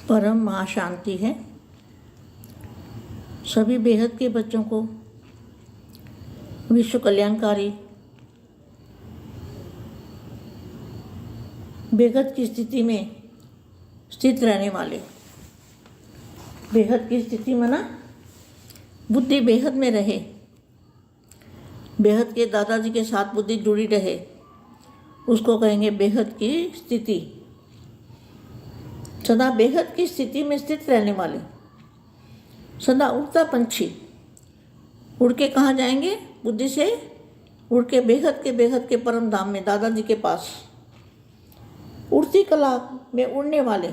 परम महाशांति है। सभी बेहद के बच्चों को विश्व कल्याणकारी बेहद की स्थिति में स्थित रहने वाले, बेहद की स्थिति में ना बुद्धि बेहद में रहे, बेहद के दादाजी के साथ बुद्धि जुड़ी रहे, उसको कहेंगे बेहद की स्थिति। सदा बेहद की स्थिति में स्थित रहने वाले, सदा उड़ता पंछी। उड़ के कहाँ जाएंगे? बुद्धि से उड़ के बेहद के परम धाम में, दादाजी के पास। उड़ती कला में उड़ने वाले,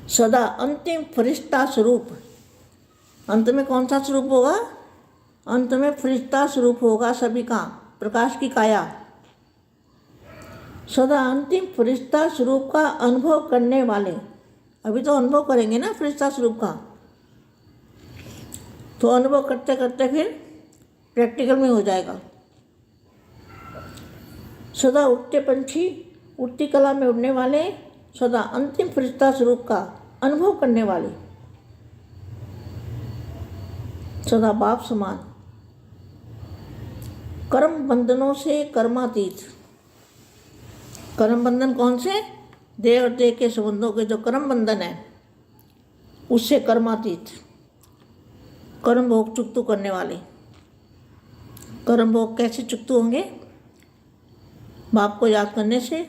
सदा अंतिम फरिश्ता स्वरूप। अंत में कौन सा स्वरूप होगा? अंत में फरिश्ता स्वरूप होगा सभी का, प्रकाश की काया। सदा अंतिम फरिश्ता स्वरूप का अनुभव करने वाले। अभी तो अनुभव करेंगे ना फरिश्ता स्वरूप का, तो अनुभव करते करते फिर प्रैक्टिकल में हो जाएगा। सदा उड़ते पंछी, उड़ती कला में उड़ने वाले, सदा अंतिम फरिश्ता स्वरूप का अनुभव करने वाले, सदा बाप समान, कर्म बंधनों से कर्मातीत। कर्म बंधन कौन से? देह और देह के संबंधों के जो कर्म बंधन है उससे कर्मातीत। कर्म भोग चुक्तु करने वाले। कर्म भोग कैसे चुक्तु होंगे? बाप को याद करने से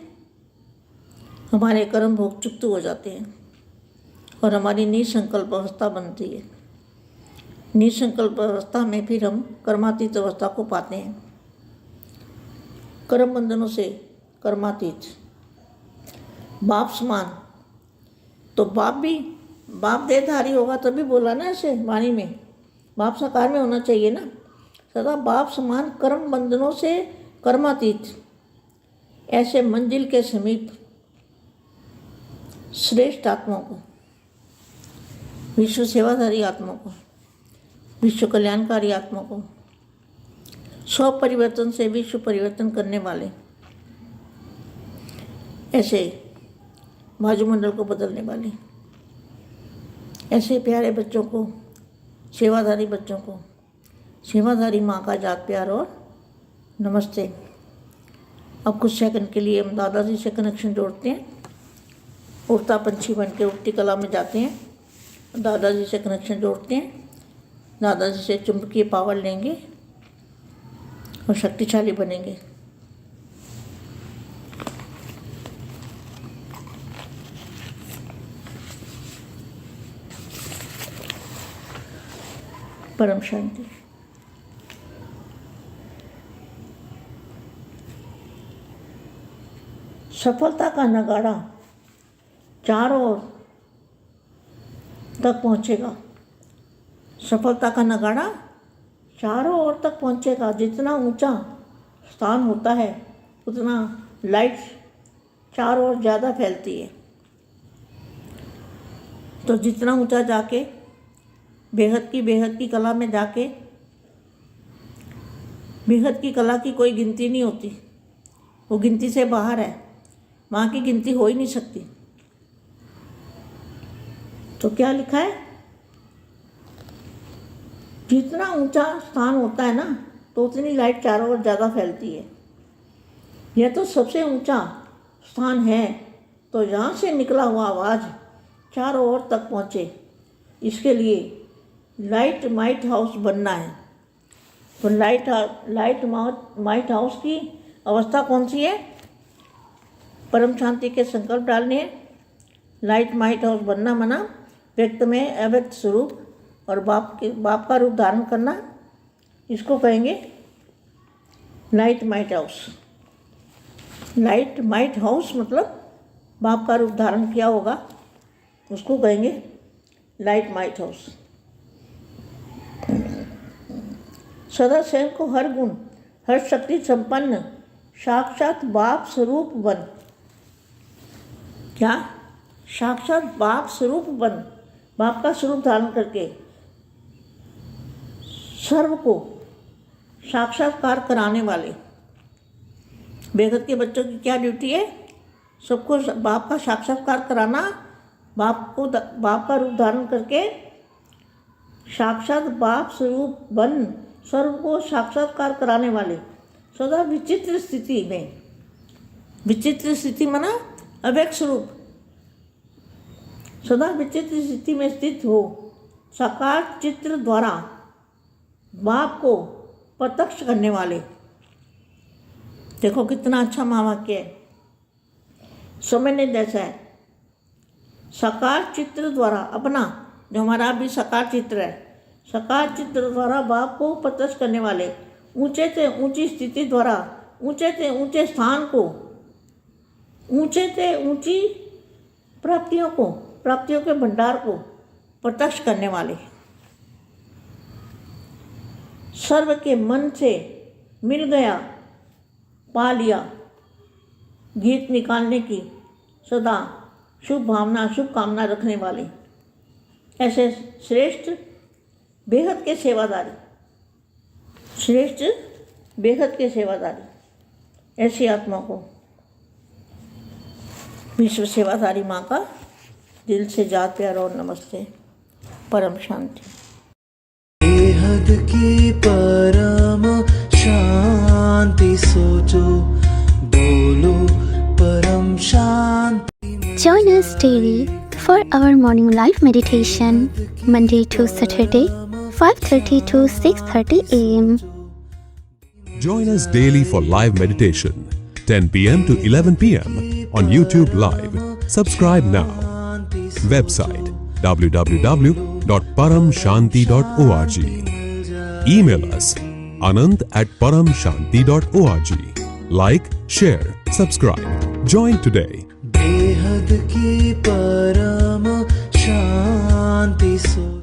हमारे कर्म भोग चुक्तु हो जाते हैं और हमारी निसंकल्प अवस्था बनती है। निसंकल्प अवस्था में फिर हम कर्मातीत अवस्था को पाते हैं। कर्म बंधनों से कर्मातीत, बाप समान। तो बाप देहधारी होगा तभी बोला ना ऐसे वाणी में, बाप साकार में होना चाहिए ना। सदा बाप समान, कर्म बंधनों से कर्मातीत, ऐसे मंजिल के समीप श्रेष्ठ आत्मा को, विश्व सेवाधारी आत्मा को, विश्व कल्याणकारी आत्मा को, स्व परिवर्तन से विश्व परिवर्तन करने वाले, ऐसे वायुमंडल को बदलने वाले, ऐसे प्यारे बच्चों को, सेवाधारी बच्चों को, सेवाधारी माँ का जात प्यार और नमस्ते। अब कुछ सेकंड के लिए हम दादाजी से कनेक्शन जोड़ते हैं। उड़ता पंछी बन के उड़ती कला में जाते हैं, दादाजी से कनेक्शन जोड़ते हैं, दादाजी से चुंबकीय पावर लेंगे और शक्तिशाली बनेंगे। परम शांति। सफलता का नगाड़ा चारों ओर तक पहुंचेगा। सफलता का नगाड़ा चारों ओर तक पहुंचेगा। जितना ऊंचा स्थान होता है उतना लाइट चारों ओर ज़्यादा फैलती है। तो जितना ऊंचा जाके बेहद की कला में जाके, बेहद की कला की कोई गिनती नहीं होती, वो गिनती से बाहर है, वहाँ की गिनती हो ही नहीं सकती। तो क्या लिखा है? जितना ऊंचा स्थान होता है ना तो उतनी लाइट चारों ओर ज़्यादा फैलती है। यह तो सबसे ऊंचा स्थान है, तो यहाँ से निकला हुआ आवाज़ चारों ओर तक पहुँचे, इसके लिए लाइट माइट हाउस बनना है। तो लाइट माइट हाउस की अवस्था कौन सी है? परम शांति के संकल्प डालने हैं। लाइट माइट हाउस बनना मना व्यक्त में अव्यक्त स्वरूप और बाप का रूप धारण करना, इसको कहेंगे light might house. Light might house मतलब बाप का रूप धारण किया होगा, उसको कहेंगे लाइट माइट हाउस। सदा स्वयं को हर गुण, हर शक्ति संपन्न साक्षात बाप स्वरूप बन। क्या? साक्षात बाप स्वरूप बन। बाप का स्वरूप धारण करके सर्व को साक्षात्कार कराने वाले। बेहद के बच्चों की क्या ड्यूटी है? सबको बाप का साक्षात्कार कराना, बाप का रूप धारण करके साक्षात बाप स्वरूप बन सर्व को साक्षात्कार कराने वाले, सदा विचित्र स्थिति में, विचित्र स्थिति माना अव्यक्त स्वरूप, सदा विचित्र स्थिति में स्थित हो, साकार चित्र द्वारा बाप को प्रत्यक्ष करने वाले। देखो कितना अच्छा महावाक्य है, समझने जैसा है। साकार चित्र द्वारा अपना, जो हमारा भी साकार चित्र है, साकार चित्र द्वारा बाप को प्रत्यक्ष करने वाले, ऊंचे से ऊंची स्थिति द्वारा ऊंचे से ऊंचे स्थान को, ऊंचे से ऊंची प्राप्तियों के भंडार को प्रत्यक्ष करने वाले, सर्व के मन से मिल गया पा लिया गीत निकालने की सदा शुभ भावना शुभ कामना रखने वाले, ऐसे श्रेष्ठ बेहद के सेवादारी, श्रेष्ठ बेहद के सेवादारी, ऐसी आत्मा को विश्व सेवादारी माँ का दिल से जात प्यार और नमस्ते। परम शांति। बेहद की परम शांति सोचो, बोलो परम शांति। Join us daily for our morning live meditation, Monday to Saturday, 5:30 to 6:30 a.m. Join us daily for live meditation, 10 p.m. to 11 p.m. on YouTube Live. Subscribe now. Website www.paramshanti.org. Email us anant@paramshanti.org. Like, share, subscribe. Join today. बेहद की परम शांति सोचो।